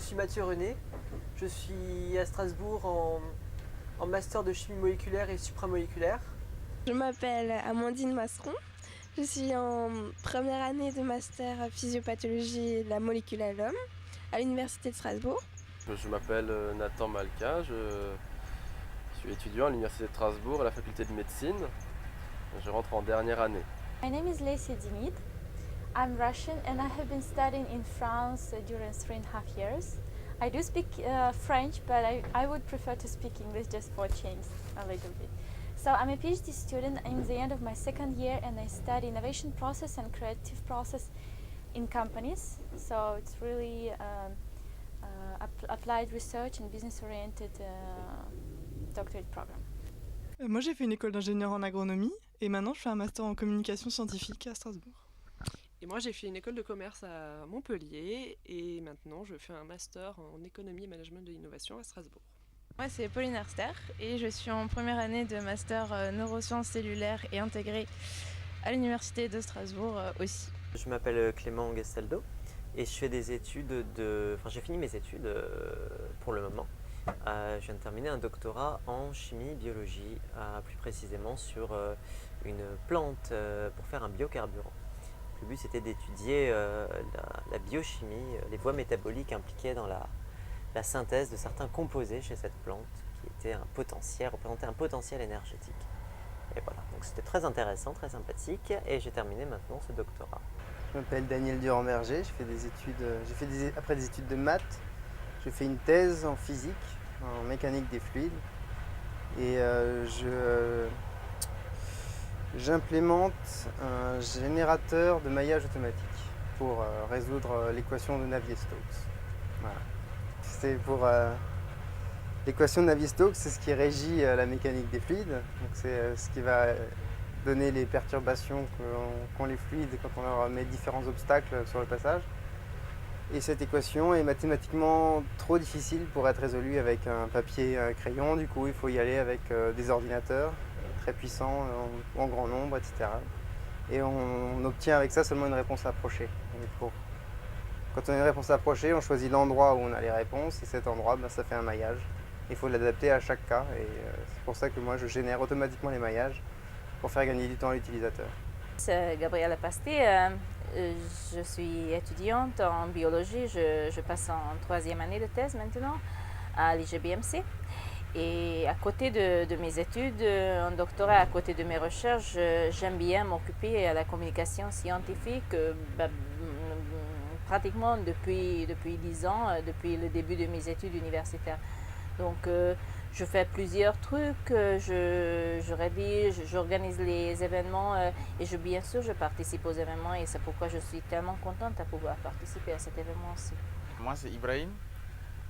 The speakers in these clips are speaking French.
suis Mathieu René. Je suis à Strasbourg en master de chimie moléculaire et supramoléculaire. Je m'appelle Amandine Masseron. Je suis en première année de master physiopathologie de la molécule à l'homme à l'université de Strasbourg. Je m'appelle Nathan Malka, je suis étudiant à l'université de Strasbourg à la faculté de médecine. Je rentre en dernière année. My name is Leysia Dinid. I'm Russian and I have been studying in France during 3.5 years. I do speak French, but I would prefer to speak English just for change a little bit. So I'm a PhD student. I'm at the end of my second year and I study innovation process and creative process in companies. So it's really applied research and business-oriented doctorate program. Moi j'ai fait une école d'ingénieur en agronomie et maintenant je fais un master en communication scientifique à Strasbourg. Et moi j'ai fait une école de commerce à Montpellier et maintenant je fais un master en économie et management de l'innovation à Strasbourg. Moi c'est Pauline Herster et je suis en première année de master neurosciences cellulaires et intégrées à l'université de Strasbourg aussi. Je m'appelle Clément Gastaldo et je fais des études j'ai fini mes études pour le moment. Je viens de terminer un doctorat en chimie biologie, plus précisément sur une plante pour faire un biocarburant. Le but c'était d'étudier la biochimie, les voies métaboliques impliquées dans la synthèse de certains composés chez cette plante qui représentait un potentiel énergétique. Et voilà, donc c'était très intéressant, très sympathique et j'ai terminé maintenant ce doctorat. Je m'appelle Daniel Durand-Berger, après des études de maths, j'ai fait une thèse en physique, en mécanique des fluides et j'implémente un générateur de maillage automatique pour résoudre l'équation de Navier-Stokes. Voilà. C'est pour l'équation de Navier-Stokes, c'est ce qui régit la mécanique des fluides. Donc c'est ce qui va donner les perturbations qu'ont les fluides quand on leur met différents obstacles sur le passage. Et cette équation est mathématiquement trop difficile pour être résolue avec un papier et un crayon. Du coup, il faut y aller avec des ordinateurs très puissants, en grand nombre, etc. Et on obtient avec ça seulement une réponse approchée. Quand on a une réponse approchée, on choisit l'endroit où on a les réponses. Et cet endroit, ça fait un maillage. Il faut l'adapter à chaque cas. Et c'est pour ça que moi, je génère automatiquement les maillages pour faire gagner du temps à l'utilisateur. C'est Gabriella Pasti. Je suis étudiante en biologie. Je passe en troisième année de thèse maintenant à l'IGBMC. Et à côté de mes études, en doctorat, à côté de mes recherches, j'aime bien m'occuper de la communication scientifique pratiquement depuis 10 ans, depuis le début de mes études universitaires. Donc je fais plusieurs trucs, je rédige, j'organise les événements et bien sûr je participe aux événements et c'est pourquoi je suis tellement contente de pouvoir participer à cet événement aussi. Moi c'est Ibrahim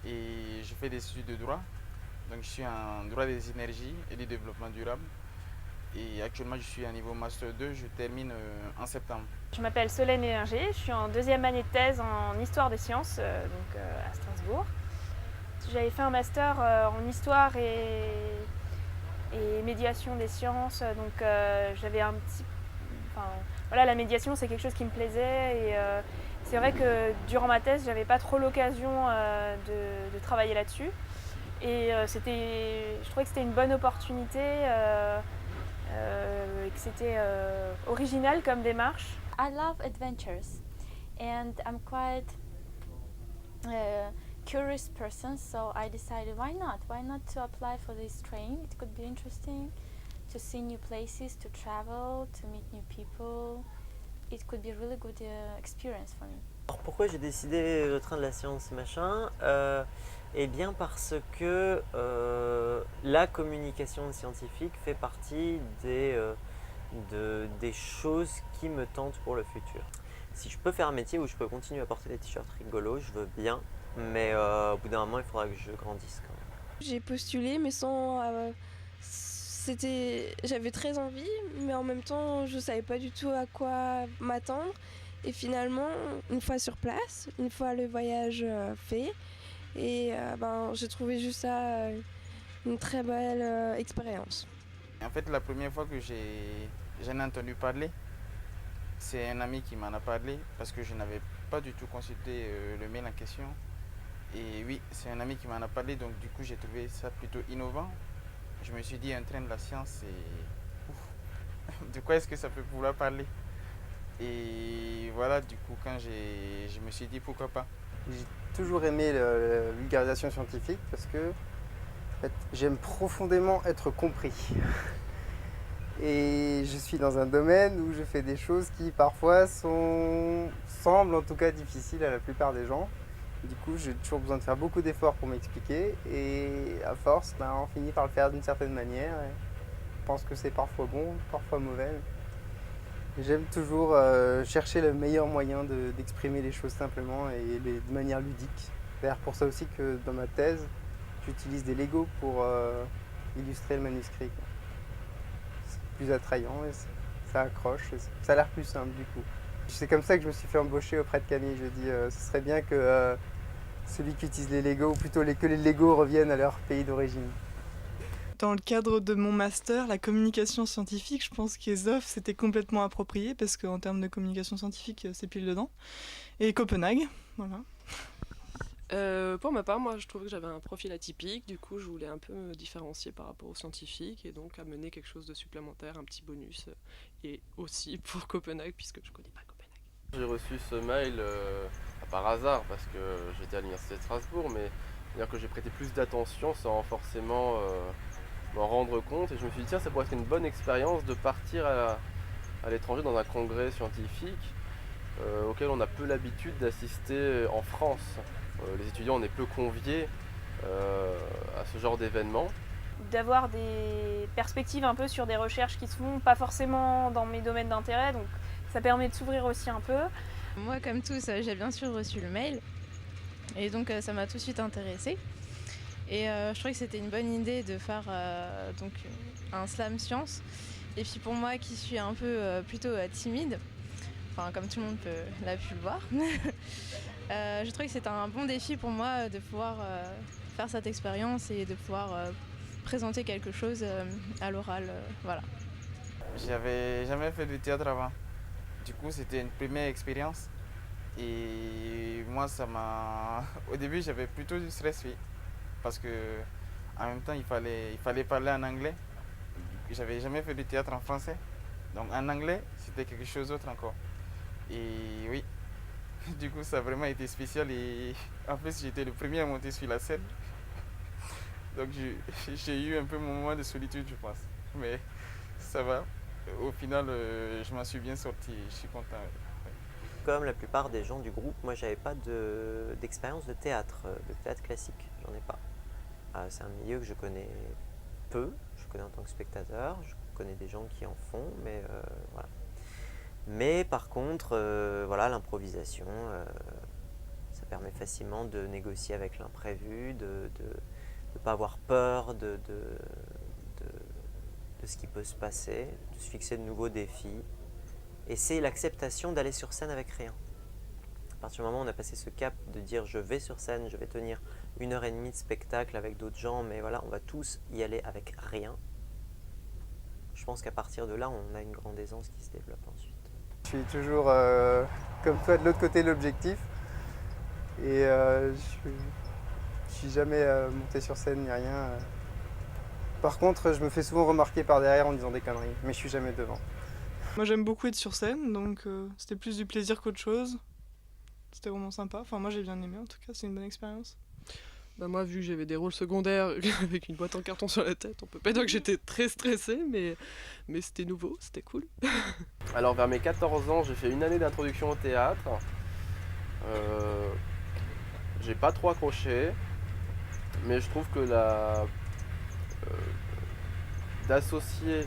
et je fais des études de droit. Donc je suis en droit des énergies et du développement durable. Et actuellement je suis à niveau Master 2, je termine en septembre. Je m'appelle Solène Hélinger, je suis en deuxième année de thèse en histoire des sciences à Strasbourg. J'avais fait un master en histoire et médiation des sciences, donc j'avais la médiation c'est quelque chose qui me plaisait et c'est vrai que durant ma thèse j'avais pas trop l'occasion de travailler là-dessus et je trouvais que c'était une bonne opportunité et que c'était original comme démarche. I love adventures and I'm quite curious person, so I decided why not to apply for this train. It could be interesting to see new places, to travel, to meet new people. It could be a really good experience for me. Alors pourquoi j'ai décidé le train de la science machin Eh bien parce que la communication scientifique fait partie des choses qui me tentent pour le futur. Si je peux faire un métier où je peux continuer à porter des t-shirts rigolos, je veux bien. Mais au bout d'un moment, il faudra que je grandisse quand même. J'ai postulé mais sans... J'avais très envie mais en même temps je savais pas du tout à quoi m'attendre. Et finalement, une fois sur place, une fois le voyage fait, et j'ai trouvé juste ça une très belle expérience. En fait, la première fois que j'en ai entendu parler, c'est un ami qui m'en a parlé parce que je n'avais pas du tout consulté le mail en question. Et oui, c'est un ami qui m'en a parlé, donc du coup j'ai trouvé ça plutôt innovant. Je me suis dit, un train de la science, c'est... Ouf, de quoi est-ce que ça peut pouvoir parler? Et voilà, du coup, je me suis dit, pourquoi pas. J'ai toujours aimé la vulgarisation scientifique parce que en fait, j'aime profondément être compris. Et je suis dans un domaine où je fais des choses qui parfois semblent en tout cas difficiles à la plupart des gens. Du coup, j'ai toujours besoin de faire beaucoup d'efforts pour m'expliquer et à force, on finit par le faire d'une certaine manière. Et je pense que c'est parfois bon, parfois mauvais. J'aime toujours chercher le meilleur moyen d'exprimer les choses simplement et de manière ludique. C'est d'ailleurs pour ça aussi que dans ma thèse, j'utilise des Legos pour illustrer le manuscrit. C'est plus attrayant et ça accroche, et ça a l'air plus simple du coup. C'est comme ça que je me suis fait embaucher auprès de Camille. Je dis ce serait bien que celui qui utilise les Legos, ou plutôt que les Legos reviennent à leur pays d'origine. Dans le cadre de mon master, la communication scientifique, je pense qu'ESOF c'était complètement approprié parce qu'en termes de communication scientifique, c'est pile dedans. Et Copenhague, voilà. Pour ma part, moi je trouvais que j'avais un profil atypique, du coup je voulais un peu me différencier par rapport aux scientifiques et donc amener quelque chose de supplémentaire, un petit bonus, et aussi pour Copenhague puisque je connais pas Copenhague. J'ai reçu ce mail par hasard parce que j'étais à l'université de Strasbourg, mais c'est-à-dire que j'ai prêté plus d'attention sans forcément m'en rendre compte et je me suis dit tiens ça pourrait être une bonne expérience de partir à l'étranger dans un congrès scientifique auquel on a peu l'habitude d'assister en France. Les étudiants on est peu conviés à ce genre d'événement. D'avoir des perspectives un peu sur des recherches qui se font pas forcément dans mes domaines d'intérêt, donc ça permet de s'ouvrir aussi un peu. Moi comme tous j'ai bien sûr reçu le mail et donc ça m'a tout de suite intéressée. Et je trouvais que c'était une bonne idée de faire donc un slam science. Et puis pour moi qui suis un peu plutôt timide, enfin comme tout le monde l'a pu le voir, je trouvais que c'était un bon défi pour moi de pouvoir faire cette expérience et de pouvoir présenter quelque chose à l'oral. Voilà. J'avais jamais fait de théâtre avant. Du coup, c'était une première expérience. Et moi, ça m'a... Au début, j'avais plutôt du stress, oui. Parce que en même temps, il fallait parler en anglais. J'avais jamais fait de théâtre en français. Donc en anglais, c'était quelque chose d'autre encore. Et oui, du coup, ça a vraiment été spécial. Et en plus, j'étais le premier à monter sur la scène. Donc j'ai eu un peu mon moment de solitude, je pense. Mais ça va. Au final, je m'en suis bien sorti. Je suis content. Comme la plupart des gens du groupe, moi j'avais pas d'expérience de théâtre classique, j'en ai pas. C'est un milieu que je connais peu, je connais en tant que spectateur, je connais des gens qui en font, mais voilà. Mais par contre, voilà, l'improvisation, ça permet facilement de négocier avec l'imprévu, de ne pas avoir peur de ce qui peut se passer, de se fixer de nouveaux défis. Et c'est l'acceptation d'aller sur scène avec rien. À partir du moment où on a passé ce cap de dire je vais sur scène, je vais tenir 1h30 de spectacle avec d'autres gens, mais voilà, on va tous y aller avec rien. Je pense qu'à partir de là, on a une grande aisance qui se développe ensuite. Je suis toujours comme toi de l'autre côté de l'objectif. Et je suis jamais monté sur scène ni rien. Par contre, je me fais souvent remarquer par derrière en disant des conneries, mais je suis jamais devant. Moi j'aime beaucoup être sur scène, donc c'était plus du plaisir qu'autre chose. C'était vraiment sympa, enfin moi j'ai bien aimé en tout cas, c'est une bonne expérience. Bah moi vu que j'avais des rôles secondaires avec une boîte en carton sur la tête, on peut pas dire que j'étais très stressée, mais c'était nouveau, c'était cool. Alors vers mes 14 ans j'ai fait une année d'introduction au théâtre. J'ai pas trop accroché, mais je trouve que d'associer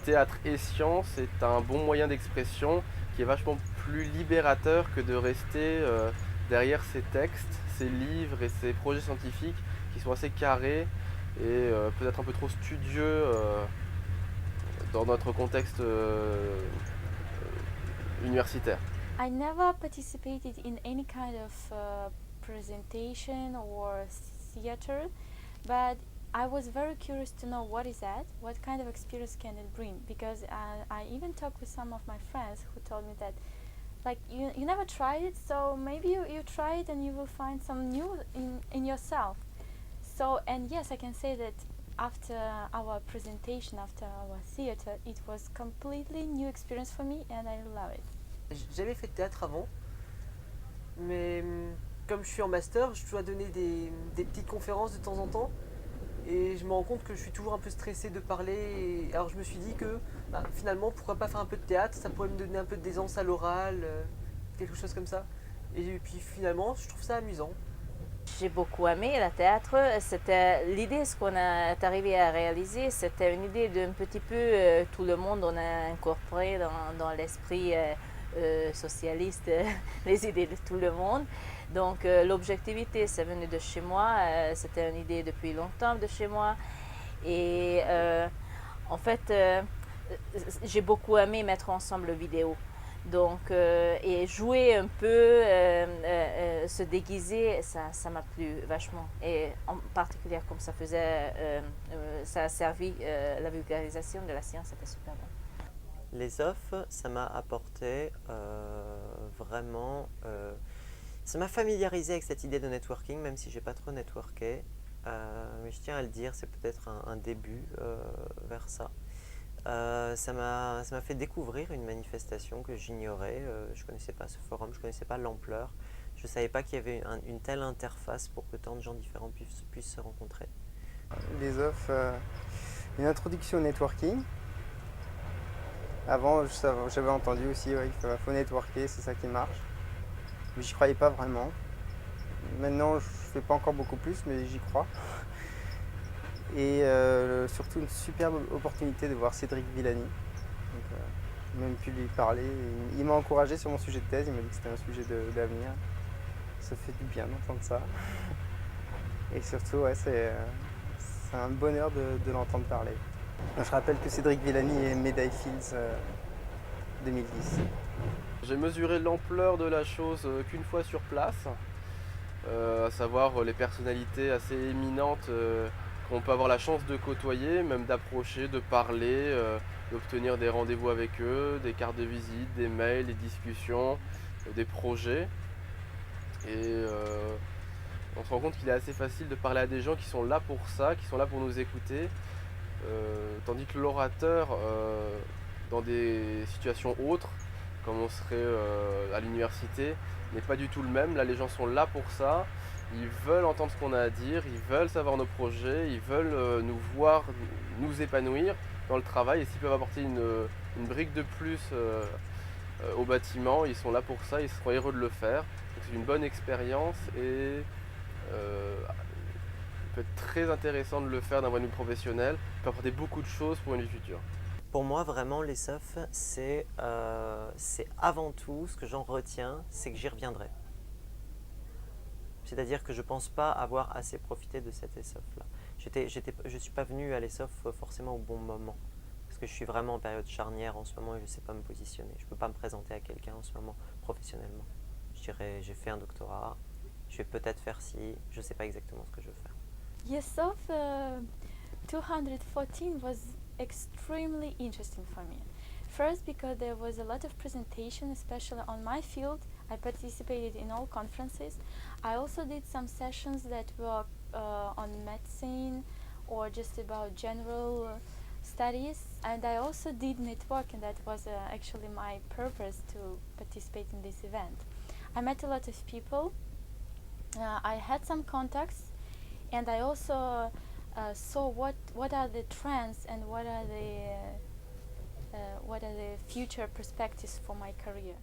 théâtre et science est un bon moyen d'expression qui est vachement plus libérateur que de rester derrière ces textes, ces livres et ces projets scientifiques qui sont assez carrés et peut-être un peu trop studieux dans notre contexte universitaire. I never participated in any kind of presentation or theater, but I was very curious to know what is that, what kind of experience can it bring, because I even talked with some of my friends who told me that like you never tried it, so maybe you try it and you will find some new in yourself. So, and yes, I can say that after our presentation, after our theater, it was completely new experience for me and I love it. J'ai jamais fait de théâtre avant, mais comme je suis en master, je dois donner des petites conférences de temps en temps. Et je me rends compte que je suis toujours un peu stressé de parler. Alors je me suis dit que finalement, pourquoi pas faire un peu de théâtre, ça pourrait me donner un peu d'aisance à l'oral, quelque chose comme ça. Et puis finalement, je trouve ça amusant. J'ai beaucoup aimé le théâtre. C'était l'idée, ce qu'on est arrivé à réaliser, c'était une idée d'un petit peu tout le monde, on a incorporé dans l'esprit socialiste les idées de tout le monde. Donc l'objectivité, c'est venu de chez moi, c'était une idée depuis longtemps de chez moi. Et en fait, j'ai beaucoup aimé mettre ensemble vidéo. Donc, et jouer un peu, se déguiser, ça m'a plu vachement. Et en particulier, comme ça ça a servi la vulgarisation de la science, c'était super bon. Les offs, ça m'a apporté vraiment... ça m'a familiarisé avec cette idée de networking, même si j'ai pas trop networké. Mais je tiens à le dire, c'est peut-être un début vers ça. Ça m'a fait découvrir une manifestation que j'ignorais. Je ne connaissais pas ce forum, je ne connaissais pas l'ampleur. Je ne savais pas qu'il y avait une telle interface pour que tant de gens différents puissent se rencontrer. Les offs, une introduction au networking. Avant, j'avais entendu aussi ouais, qu'il faut networker, c'est ça qui marche. Mais j'y croyais pas vraiment. Maintenant, je ne fais pas encore beaucoup plus, mais j'y crois. Et surtout une superbe opportunité de voir Cédric Villani. J'ai même pu lui parler. Il m'a encouragé sur mon sujet de thèse, il m'a dit que c'était un sujet d'avenir. Ça fait du bien d'entendre ça. Et surtout, ouais, c'est un bonheur de l'entendre parler. Je rappelle que Cédric Villani est médaille Fields 2010. J'ai mesuré l'ampleur de la chose qu'une fois sur place, à savoir les personnalités assez éminentes qu'on peut avoir la chance de côtoyer, même d'approcher, de parler, d'obtenir des rendez-vous avec eux, des cartes de visite, des mails, des discussions, des projets. Et on se rend compte qu'il est assez facile de parler à des gens qui sont là pour ça, qui sont là pour nous écouter, tandis que l'orateur, dans des situations autres, comme on serait à l'université, n'est pas du tout le même. Là, les gens sont là pour ça. Ils veulent entendre ce qu'on a à dire, ils veulent savoir nos projets, ils veulent nous voir nous épanouir dans le travail. Et s'ils peuvent apporter une brique de plus au bâtiment, ils sont là pour ça, ils seront heureux de le faire. Donc c'est une bonne expérience et il peut être très intéressant de le faire d'un point de vue professionnel. Il peut apporter beaucoup de choses pour une vie future. Pour moi, vraiment, les SOF, c'est avant tout, ce que j'en retiens, c'est que j'y reviendrai. C'est-à-dire que je ne pense pas avoir assez profité de cette ESOF-là. Je ne suis pas venu à l'ESOF forcément au bon moment. Parce que je suis vraiment en période charnière en ce moment et je ne sais pas me positionner. Je ne peux pas me présenter à quelqu'un en ce moment professionnellement. Je dirais, j'ai fait un doctorat, je vais peut-être faire ci, je ne sais pas exactement ce que je veux faire. ESOF 214 was extremely interesting for me. First, because there was a lot of presentation, especially on my field. I participated in all conferences. I also did some sessions that were on medicine or just about general studies. And I also did networking. That was actually my purpose to participate in this event. I met a lot of people. I had some contacts, and I also saw what are the trends and what are the future perspectives for my career.